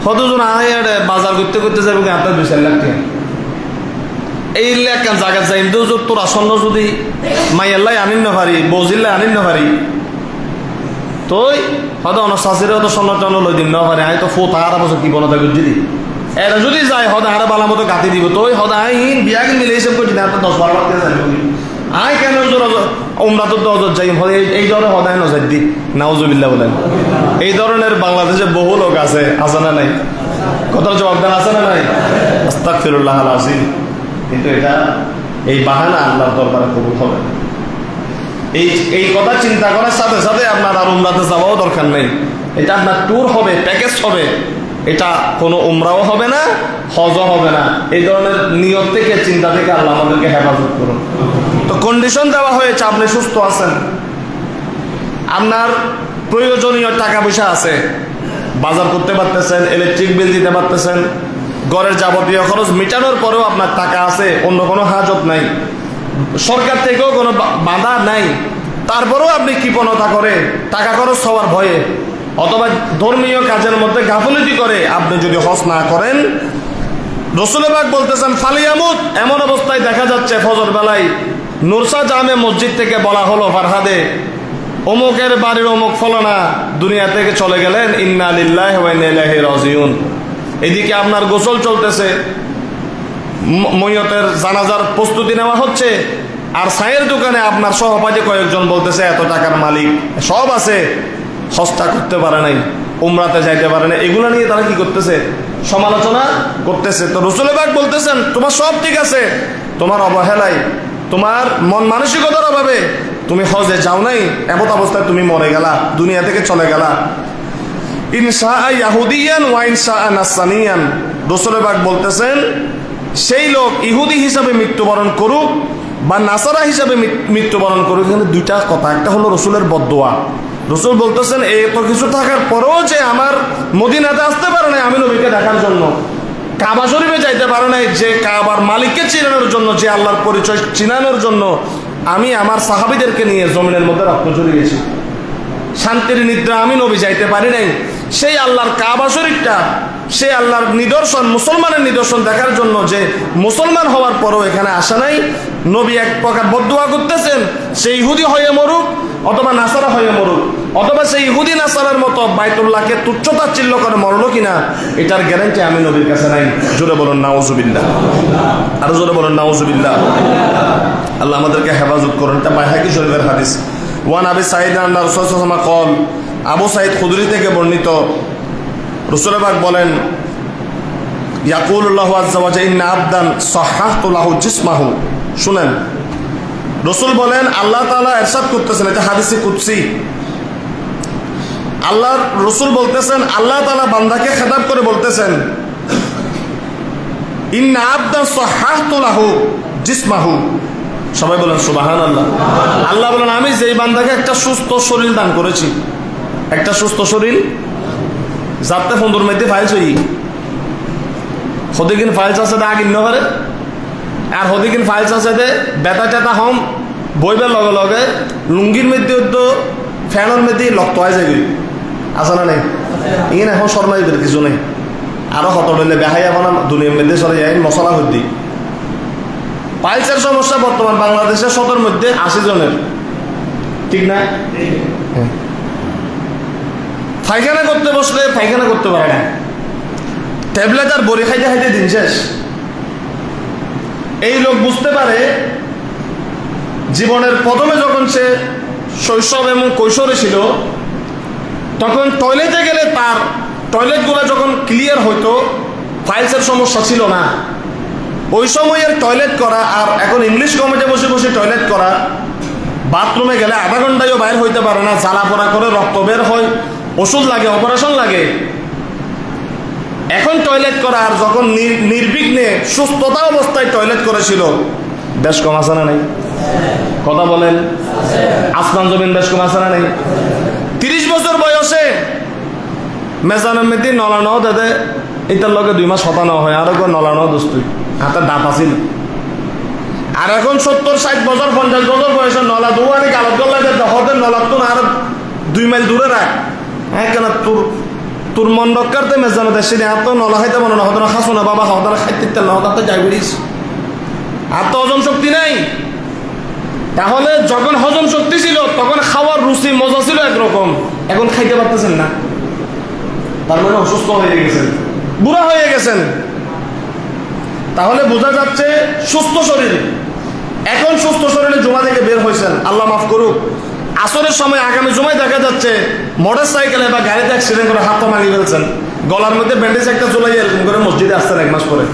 হতজন আয় বাজার করতে করতে যাবে আপনার 2-4 লাখ টাকা। এই একখান জায়গা যাই তোর আসন্ন যদি মাইয়াল্লাই আনিন না পারি, বৌজিল্লাই আনিন না পারি, তুই হয়তো অনেক শাশিরে হয়তো স্বর্ণ টর্ণ লই দিন না পারে। আয় তো ফো তার বছর কি বলতা যদি এরা যদি যায় হদা আরে বালা মতো গাতি দিব, তুই হদা আই বিয়া কিন মিলে হিসেব করছি না 10-12 লাখ টাকা যাবে। আয় কেন উমরা তো দজত যাই এই ধরনের হদায় নজর দি নাউজুবিল্লাহ বলেন। এই ধরনের বাংলাদেশে বহু লোক আছে না নাই? কথার জবাব দেন, আছে না নাই? আস্তাগফিরুল্লাহ আল আযীম। কিন্তু এটা এই বাহানা আল্লাহর দরবারে কবুল হবে না। এই কথা চিন্তা করার সাথে সাথে আপনার আর উমরাতে যাওয়াও দরকার নেই। এটা আপনার ট্যুর হবে, প্যাকেজ হবে, এটা কোনো উমরাও হবে না, হজও হবে না। এই ধরনের নিয়ত থেকে, চিন্তা থেকে আল্লাহ আমাদেরকে হেফাজত করুন। তো কন্ডিশন দেওয়া হয়েছে, আপনি সুস্থ আছেন, আপনার প্রয়োজনীয় টাকা পয়সা আছে, বাজার করতে পারতেছেন, ইলেকট্রিক বিল দিতে পারতেছেন, ঘরের যাবতীয় খরচ মেটানোর পরেও আপনার টাকা আছে, অন্য কোনো হাজত নাই, সরকার থেকেও কোনো বাধা নাই, তারপরেও আপনি কৃপণতা করে টাকা খরচ হওয়ার ভয়ে অথবা ধর্মীয় কাজের মধ্যে গাফিলতি করে আপনি যদি হজ না করেন, রাসূল পাক বলতেছেন ফালিয়ামুত, এমন অবস্থায় দেখা যাচ্ছে ফজর বেলায় নুরসা জামে মসজিদ থেকে বলা হলো ফারহাদে অমুকের বাড়ির অমুক ফলানা দুনিয়া থেকে চলে গেলেন, ইন্না লিল্লাহি ওয়া ইন্না ইলাইহি রাজিউন। এদিকে আপনার গোসল চলতেছে, ময়তের জানাজার প্রস্তুতি নেওয়া হচ্ছে, আর চায়ের দোকানে আপনার সহপাঠী কয়েকজন বলতেছে এত টাকার মালিক সব আছে, হজটা করতে পারে নাই, উমরাতে যাইতে পারে না, এগুলো নিয়ে তারা কি করতেছে? সমালোচনা করতেছে। তো রাসূল পাক বলতেছেন তোমার সব ঠিক আছে, তোমার অবহেলায়, তোমার মন মানসিকতার অভাবে তুমি হজে যাও নাই, এমন অবস্থায় তুমি মরে গেলা, দুনিয়া থেকে চলে গেলা। ইনশা ইয়াহুদিয়ান ওয়া ইনশা নাসরানিয়ান, রাসূল পাক বলতেছেন সেই লোক ইহুদি হিসাবে মৃত্যুবরণ করুক বা নাসারা হিসাবে মৃত্যুবরণ করুক, এখানে দুইটা কথা, একটা হলো রসুলের বদদোয়া। রসুল বলতেছেন এত কিছু থাকার পরেও যে আমার মদিনাতে আসতে পারে নাই আমি নবীকে দেখার জন্য, কাবা শরীফে যাইতে পারে নাই, যে কাবার মালিককে চিনানোর জন্য, যে আল্লাহর পরিচয় চিনানোর জন্য আমি আমার সাহাবীদেরকে নিয়ে জমিনের মধ্যে রক্ত ঝরিয়েছি, শান্তির নিদ্রা আমি নবী যাইতে পারি নাই, সেই আল্লাহর কাবা শরীফটা, সে আল্লাহর নিদর্শন, মুসলমানের নিদর্শন দেখার জন্য যে মুসলমান হওয়ার পরও এখানে আসা নাই, নবী এক প্রকার বদদুয়া করতেছেন সেই ইহুদি হয়ে মরুক অথবা নাসারা হয়ে মরুক, অথবা সেই ইহুদি নাসারার মতো বাইতুল্লাহকে তুচ্ছতাচ্ছিল্য করে মরলো কিনা এটার গ্যারান্টি আমি নবীর কাছে নাই। জোরে বলুন নাউজুবিল্লাহ, আরো জোরে বলুন নাউজুবিল্লাহ। আল্লাহ আমাদেরকে হেফাজত করুন। এটা বাইহাকি শরীফের হাদিস। ওয়ান আবি সাঈদ আন্না রাসূলুল্লাহ সাল্লাল্লাহু আলাইহি ওয়াসাল্লাম কল, আবু সাঈদ খুদরি থেকে বর্ণিত, রাসূল পাক বলেন ইয়াকুলুল্লাহু আযজা ওয়া জাল্লা ইন্না আবদান সাহহাতু লাহু জিসমাহু। শুনেন, রাসূল বলেন আল্লাহ তাআলা ইরশাদ করতেছেন, এটা হাদিসে কুদসি, আল্লাহ রাসূল বলতেছেন আল্লাহ তাআলা বান্দাকে খেতাব করে বলতেছেন ইন্না আবদান সাহহাতু লাহু জিসমাহু। সবাই বলেন সুবহানাল্লাহ। আল্লাহ বলেন আমি যেই বান্দাকে একটা সুস্থ শরীর দান করেছি, একটা সুস্থ শরীর যাতে ফন্দর মধ্যে ফাইলস হই, হদিকিন ফাইলস আছে দে আগিন নগরে, আর হদিকিন ফাইলস আছে দে বেতা টেতা হম বইবার লগে লগে লুঙ্গির মধ্যে তো ফ্যানের মধ্যে লক্ত হয় যায় আছে না নেই? ইন এখন শর্মাইদের কিছু নেই, আরো হত হইলে বেহাই এখন দুনিয়ার মধ্যে চলে যায় মশলা হদ্দি। পাইলসের সমস্যা বর্তমান বাংলাদেশের ১৭ মধ্যে ৮০ জনের, ঠিক না? পায়খানা করতে বসলে পায়খানা করতে পারে না, ট্যাবলেট আর বড়ি খাইতে খাইতে দিন শেষ। এই লোক বুঝতে পারে জীবনের প্রথমে যখন সে শৈশব এবং কৈশোরে ছিল তখন টয়লেটে গেলে তার টয়লেটগুলো যখন ক্লিয়ার হতো, ফাইলসের সমস্যা ছিল না, ওই সময়ের টয়লেট করা আর এখন ইংলিশ কমিটে বসে বসে টয়লেট করা, বাথরুমে গেলে আধা ঘন্টায়ও বাইর হইতে পারে না, জ্বালা পোড়া করে রক্ত বের হয়, ওষুধ লাগে, অপারেশন লাগে। এখন টয়লেট করা আর যখন নির্বিঘ্নে সুস্থতা অবস্থায় টয়লেট করেছিল, বেশ কম আছে না নেই? কথা বলেন, আসমান জমিন বেশ কম আছে না নেই? ৩০ বছর বয়সে মেজানের মধ্যে নলানো দাদে এটার লগে ২ মাস হতানো হয়, আর নলানো দোস্তুই হাতের দাঁত আছিল। আর এখন ৭০-৬০ বছর ৫০ বছর বয়সে নলা দুয়ানি গালত গল্লা হতে নলার তো আর ২ মাইল দূরে রাখ। হ্যাঁ কেন তোর মন রক্ষার্থে মেজানো দেশে আর তো নলা খাইতে মনে না হতো না, খাসো না বাবা হতো না, খাইতে না হতো, যাই বেরিস আর তো হজম শক্তি নেই। তাহলে যখন হজম শক্তি ছিল তখন খাওয়ার রুচি মজা ছিল একরকম, এখন খাইতে পারতেছেন না, তার মানে অসুস্থ হয়ে গেছেন, বুড়া হয়ে গেছেন। তাহলে বোঝা যাচ্ছে সুস্থ শরীর, এখন সুস্থ শরীরে জুমা থেকে বের হয়েছেন, আল্লাহ মাফ করুক। আসরের সময় আগামী জুমায় দেখা যাচ্ছে মোটর সাইকেলে বা গাড়িতে অ্যাক্সিডেন্ট করে হাত পা মারিয়ে ফেলছেন, গলার মধ্যে ব্যান্ডেজ একটা চলে এরকম করে মসজিদে আসছেন 1 মাস পরে।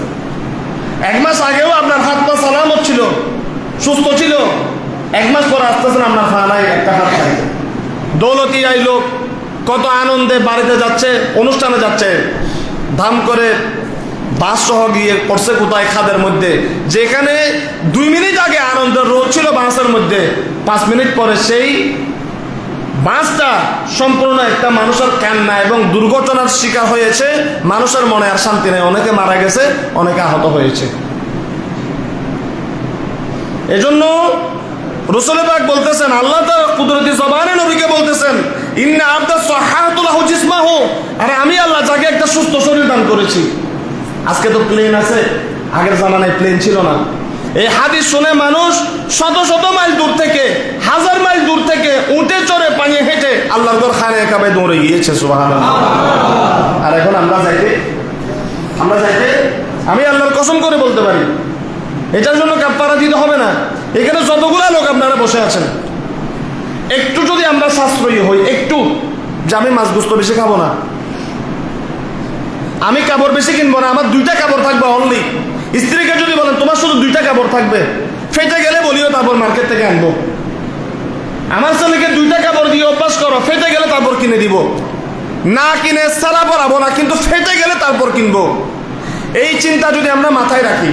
1 মাস আগেও আপনার হাত পা সালামত ছিল, সুস্থ ছিল, 1 মাস পরে আসতেছেন আপনার খানায় একটা হাত নাই। দৌলতি আইলো, কত আনন্দে বাড়িতে যাচ্ছে, অনুষ্ঠানে যাচ্ছে, ধাম করে বাস সহ গিয়ে পড়ছে কোথায় খাদের মধ্যে, যেখানে 2 মিনিট আগে আনন্দের রোদ ছিল বাসের মধ্যে, 5 মিনিট পরে সেই বাসটা সম্পূর্ণ একটা মানুষের কান্না এবং দুর্ঘটনার শিকার হয়েছে। মানুষের মনে আর শান্তি নেই, অনেকে মারা গেছে, অনেকে আহত হয়েছে। এজন্য রাসূল পাক বলতেছেন, আল্লাহ তাআলা কুদরতি জবানে নবীকে বলতেছেন, ইন্না আবদা সাহাহাতু লাহু জিসমাহু, আরে আমি আল্লাহ যাকে একটা সুস্থ শরীর দান করেছি। আজকে তো প্লেন আছে, আগের জামানায় প্লেন ছিল না। এই হাদিস শুনে মানুষ শত শত মাইল দূর থেকে, 1000 মাইল দূর থেকে উঠে চড়ে পানিয়ে হেঁটে আল্লাহর ঘর খানে কাবায় দৌড়ে গিয়েছে, সুবহানাল্লাহ। আর এখন আমরা যাইতে আমি আল্লাহর কসম করে বলতে পারি, এটার জন্য কাফারা দিতে হবে না। এখানে যতগুলো লোক আপনারা বসে আছেন, একটু যদি আমরা সাশ্রয়ী হই, একটু যে আমি মাছ গোস্ত বেশি খাবো না, আমি কাপড় বেশি কিনবো না, আমার 2টা কাপড় থাকবে অনলি। স্ত্রীকে যদি বলেন তোমার শুধু 2টা কাপড় থাকবে, ফেটে গেলে বলিও তারপর মার্কেট থেকে আনবো। আমার ছেলেকে 2টা কাপড় দিয়ে অভ্যাস করো, ফেটে গেলে তারপর কিনে দিব। না কিনে সারা পরাবো না, কিন্তু ফেটে গেলে তারপর কিনবো। এই চিন্তা যদি আমরা মাথায় রাখি,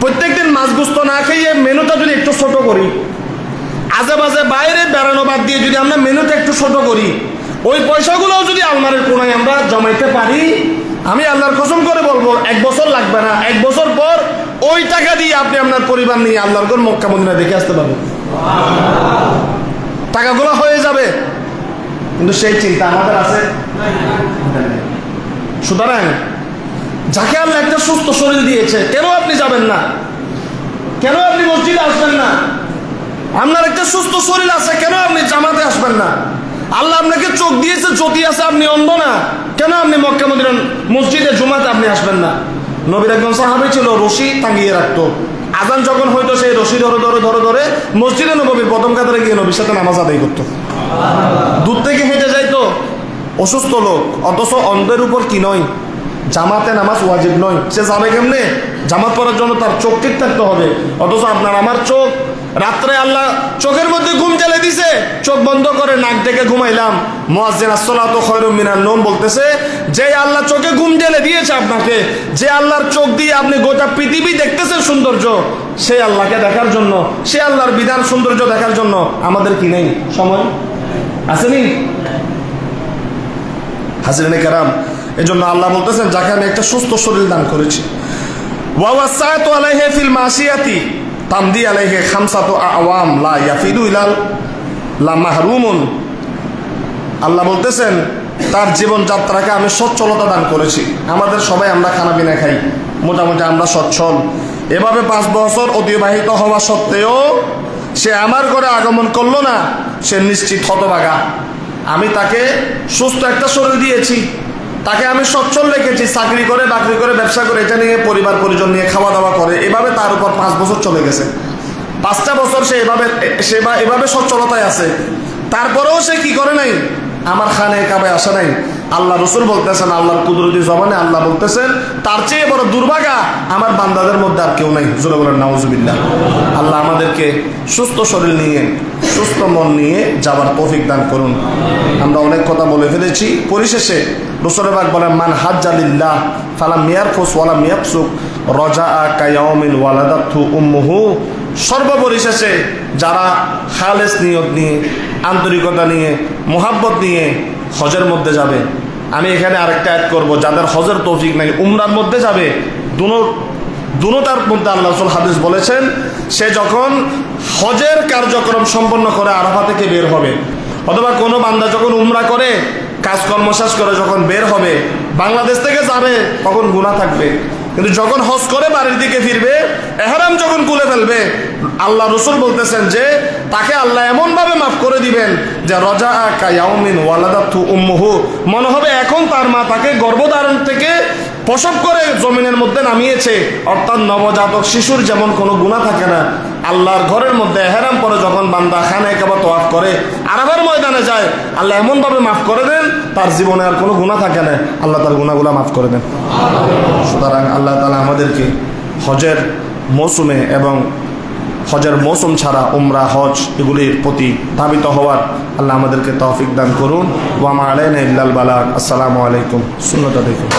প্রত্যেকদিন মাছ গুস্ত না খেয়ে মেনুটা যদি একটু ছোট করি, আজে বাজে বাইরে বেড়ানো বাদ দিয়ে যদি আমরা মেনুটা একটু ছোট করি, ওই পয়সাগুলোও যদি আলমারির কোণায় আমরা জমাইতে পারি, আমি আল্লাহর কসম করে বলবো 1 বছর লাগবে না, 1 বছর পর ওই টাকা দিয়ে আপনি আপনার পরিবার নিয়ে আল্লাহর ঘর মক্কা মদিনা দেখে আসতে পারবেন। টাকাগুলো হয়ে যাবে, কিন্তু সেই চিন্তা আমাদের আছে। সুতরাং যাকে আল্লাহ একটা সুস্থ শরীর দিয়েছে, কেন আপনি যাবেন না? কেন আপনি মসজিদে আসবেন না? আপনার একটা সুস্থ শরীর আছে, কেন আপনি জামাতে আসবেন না? আল্লাহ আপনাকে চোখ দিয়েছে, জ্যোতি আছে, আপনি অন্ধ না, কেন আপনি মক্কা মদিনা মসজিদে জুমাতে আপনি আসবেন না? নবীর একজন সাহাবী ছিল, রশি টাঙিয়ে রাখতো, আজান যখন হইতো সেই রশি ধরে মসজিদে নববীর প্রথম কাতারে গিয়ে নবীর সাথে নামাজ আদায় করতো। দূর থেকে হেঁটে যাইতো, অসুস্থ লোক, অথচ অন্ধের উপর কি নয়, জামাতে নামাজ ওয়াজিব নয়। সে যাবে কেমনে? জামাত পড়ার জন্য তার চোখ ঠিক থাকতে হবে। অথচ আপনার আমার চোখ, রাত্রে আল্লাহ চোখের মধ্যে ঘুম জ্বালে দিছে, চোখ বন্ধ করে নাক ডেকে ঘুমাইলাম। মুয়াজ্জিন আসসালাতু খায়রুম মিনান নওম বলতেছে, যে আল্লাহ চোখে ঘুম জ্বালে দিয়েছে আপনাকে, যে আল্লাহর চোখ দিয়ে আপনি গোটা পৃথিবী দেখতেছেন সৌন্দর্য, সেই আল্লাহকে দেখার জন্য, সে আল্লাহর বিধান সৌন্দর্য দেখার জন্য আমাদের কি নেই সময়? আসেনি হাজিরিনে কেরাম? এই জন্য আল্লাহ বলতেছেন, যাকে আমি একটা সুস্থ শরীর দান করেছি, ওয়া ওয়াসাতু আলাইহি ফিল মাসিয়াতি তামদি আলাইহি খামসাতু আওয়াম লা ইয়াফিদু ইলাল লা মাহরুমুন। আল্লাহ বলতেছেন, তার জীবনযাত্রাকে আমি সচ্ছলতা দান করেছি। আমাদের সবাই আমরা খানা পিনা খাই, মোটামুটি আমরা সচ্ছল। এভাবে 5 বছর অতিবাহিত হওয়া সত্ত্বেও সে আমার ঘরে আগমন করলো না, সে নিশ্চিত হতভাগা। আমি তাকে সুস্থ একটা শরীর দিয়েছি, তাকে আমি সচ্ছল রেখেছি, চাকরি করে বাকরি করে ব্যবসা করে এটা নিয়ে পরিবার পরিজন নিয়ে খাওয়া দাওয়া করে, এভাবে তার উপর 5 বছর চলে গেছে। 5টা বছর সে এভাবে সচ্ছলতায় আছে, তারপরেও সে কি করে নাই? আমার খানে কাবায় আসে নাই। আল্লাহ রসুল বলতেছেন, আল্লাহর কুদরতি জবানে আল্লাহ বলতেছেন, তার চেয়ে বড় দুর্ভাগা আমার বান্দাদের মধ্যে আর কেউ নাই। জোরে বলেন নাউজুবিল্লাহ। আল্লাহ আমাদেরকে সুস্থ শরীর নিয়ে, সুস্থ মন নিয়ে যাবার তৌফিক দান করুন। আমরা অনেক কথা বলে ফেলেছি, পরিশেষে রাসূল পাক বলেন, মান হাজ্জা লিল্লাহ ফালাম ইয়ারফুস ওয়ালাম ইয়াফসুক রাজাআ কায়াউমিন ওয়ালাদাতহু উম্মুহু। সর্বপরিশেষে যারা খালেস নিয়ত নিয়ে, আন্তরিকতা নিয়ে, মোহাব্বত নিয়ে হজের মধ্যে যাবে, আমি এখানে আরেকটা অ্যাড করব, যাদের হজের তৌফিক নাই উমরার মধ্যে যাবে, দুটার মধ্যে আল্লাহ রাসূল হাদিস বলেছেন, সে যখন হজের কার্যক্রম সম্পন্ন করে আরাফা থেকে বের হবে, অথবা কোনো বান্দা যখন উমরা করে কাজকর্ম শেষ করে যখন বের হবে, বাংলাদেশ থেকে যাবে, তখন গুনাহ থাকবে, কিন্তু যখন হজ করে বাড়ির দিকে ফিরবে, ইহরাম যখন খুলে ফেলবে, আল্লাহ রাসূল বলতেছেন যে তাকে আল্লাহ এমন ভাবে মাফ করে দিবেন যে রাজাআ কায়াউমিন ওয়ালাদাতহু উম্মুহু, মনে হবে এখন তার মা তাকে গর্ভধারণ থেকে প্রসব করে জমিনের মধ্যে নামিয়েছে। অর্থাৎ নবজাতক শিশুর যেমন কোনো গুনাহ থাকে না, আল্লাহর ঘরের মধ্যে ইহরাম পরে যখন বান্দা খানে কাবা তওয়াফ করে আরাফার ময়দানে যায়, আল্লাহ এমন ভাবে মাফ করে দেন তার জীবনে আর কোনো গুনাহ থাকে না, আল্লাহ তার গুনাহগুলো মাফ করে দেন। সুতরাং আল্লাহ তাআলা আমাদেরকে হজের মৌসুমে এবং হজের মৌসুম ছাড়া উমরা, হজ এগুলির প্রতি ধাবিত হওয়ার আল্লাহ আমাদেরকে তৌফিক দান করুন। ওয়া মা আলাইনা ইল্লাল বালাগ। আসসালামু আলাইকুম। সুন্নাত দেখুন।